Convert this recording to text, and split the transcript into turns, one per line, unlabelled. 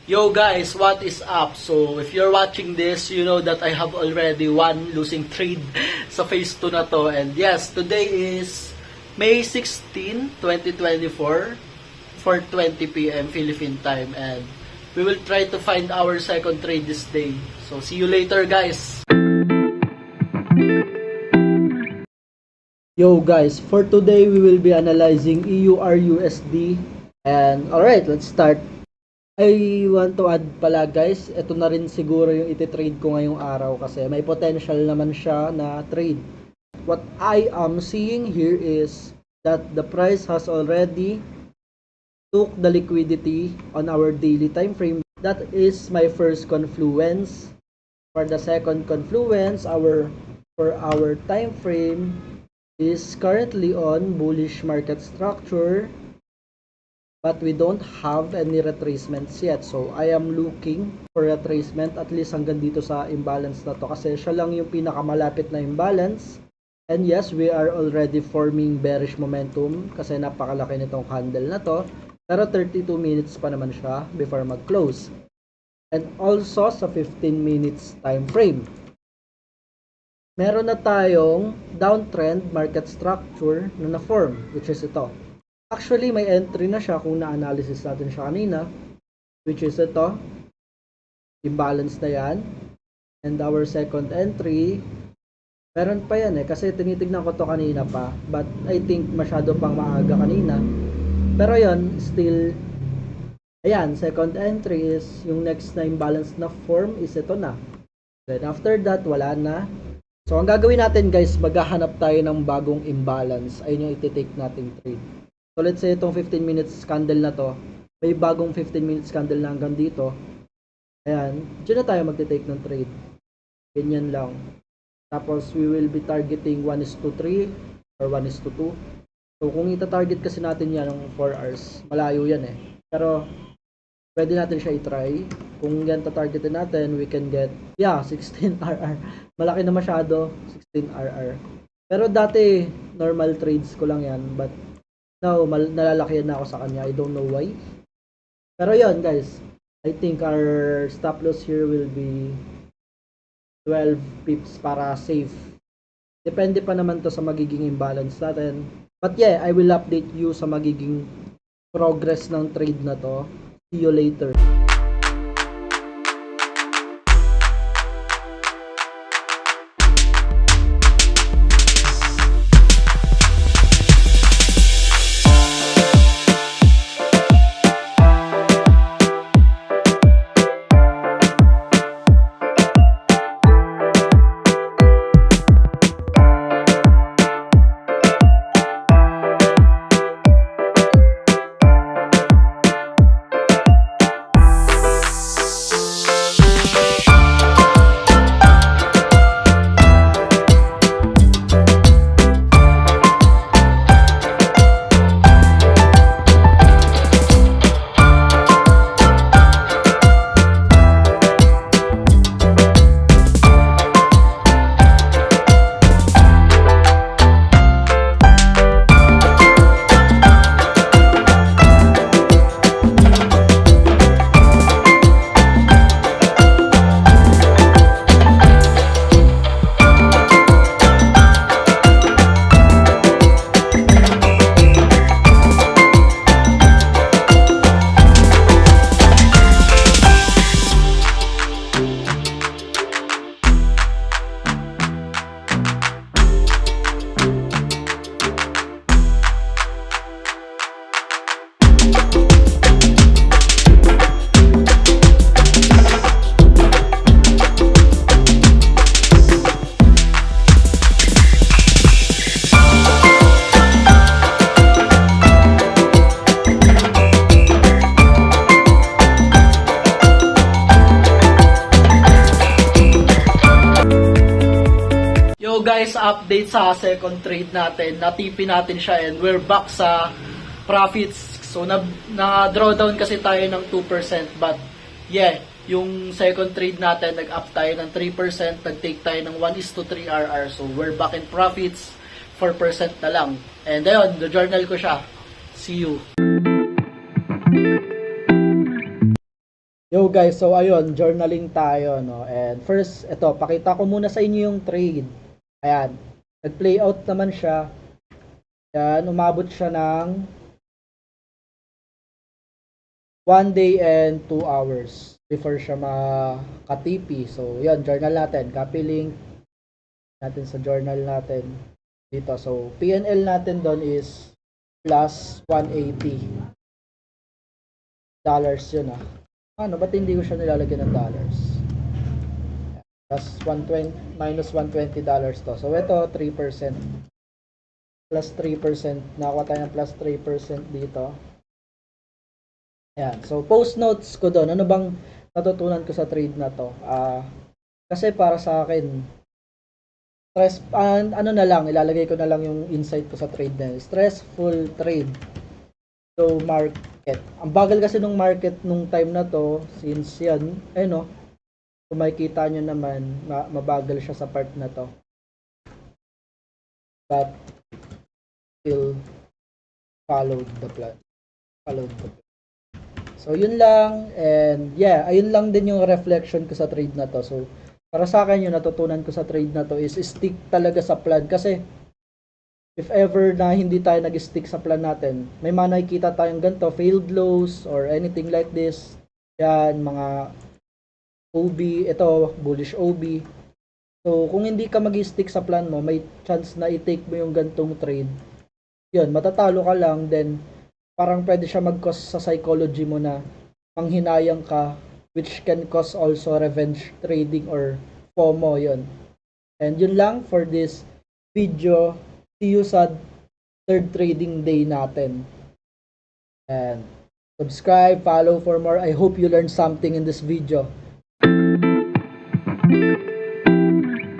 Yo guys, what is up? So if you're watching this, you know that I have already one losing trade sa phase 2 na to. And yes, today is May 16, 2024, 4:20 PM Philippine time. And we will try to find our second trade this day. So see you later guys. Yo guys, for today we will be analyzing EURUSD. And alright, let's start. I want to add pala guys, ito na rin siguro yung iti-trade ko ngayong araw kasi may potential naman siya na trade. What I am seeing here is that the price has already took the liquidity on our daily time frame. That is my first confluence. For the second confluence, for our time frame is currently on bullish market structure. But we don't have any retracements yet. So, I am looking for retracement at least hanggang dito sa imbalance na to. Kasi siya lang yung pinakamalapit na imbalance. And yes, we are already forming bearish momentum. Kasi napakalaki nitong candle na to. Pero 32 minutes pa naman siya before mag-close. And also sa 15 minutes time frame. Meron na tayong downtrend market structure na na-form. Which is ito. Actually, may entry na siya kung na-analysis natin siya kanina, which is ito, imbalance na yan. And our second entry, meron pa yan kasi tinitignan ko to kanina pa, but I think masyado pang maaga kanina. Pero yon still, ayan, second entry is, yung next na imbalance na form is ito na. Then after that, wala na. So, ang gagawin natin guys, maghahanap tayo ng bagong imbalance. Ayun yung iti-take nating trade. So let's say itong 15 minutes candle na to, may bagong 15 minutes candle na hanggang dito. Ayan, dyan na tayo magte-take ng trade. Ganyan lang. Tapos we will be targeting 1:3 or 1:2. So kung ita-target kasi natin yan ng 4 hours, malayo yan eh. Pero pwede natin siya i-try. Kung yan ta-targetin natin, we can get 16 RR. Malaki na masyado, 16 RR. Pero dati normal trades ko lang yan, but now, nalalakihan na ako sa kanya. I don't know why. Pero yon guys. I think our stop loss here will be 12 pips para safe. Depende pa naman to sa magiging imbalance natin. But yeah, I will update you sa magiging progress ng trade na to. See you later. guys, update sa second trade natin. Natipin natin siya and we're back sa profits. So na-draw down kasi tayo ng 2%, but yeah, yung second trade natin nag-up tayo ng 3%, nag-take tayo ng 1:3 RR. So we're back in profits, 4% na lang. And ayun, the journal ko siya. See you. guys, so ayun, journaling tayo, no? And first, ito, pakita ko muna sa inyo yung trade. Ayan, nag-play out naman siya. Ayan, umabot siya ng 1 day and 2 hours before siya maka-TP. So, yun, journal natin. Copy link natin sa journal natin dito. So, PNL natin doon is plus 180 dollars yun ah. Ano, ba't hindi ko siya nilalagyan ng dollars? Plus 120, minus 120 dollars to. So, ito, 3%. Plus 3%. Nakakuha tayo ng plus 3% dito. Ayan. So, post notes ko doon. Ano bang natutunan ko sa trade na to? Kasi para sa akin, ano na lang, ilalagay ko na lang yung insight ko sa trade na yun. Stressful trade. So, market. Ang bagal kasi nung market nung time na to, since yan, no, kung makikita nyo naman, mabagal siya sa part na to. But, still, followed the plan. So, yun lang. And, yeah, ayun lang din yung reflection ko sa trade na to. So, para sa akin, yung natutunan ko sa trade na to is stick talaga sa plan. Kasi, if ever na hindi tayo nag-stick sa plan natin, may mga nakikita tayong ganito, failed lows or anything like this. Yan, mga OB, ito, bullish OB. So, kung hindi ka mag-stick sa plan mo, may chance na i-take mo yung gantong trade. Yun, matatalo ka lang, then parang pwede siya mag-cause sa psychology mo na manghinayang ka, which can cause also revenge trading or FOMO, yun. And yun lang for this video. See you sa third trading day natin. And subscribe, follow for more. I hope you learned something in this video.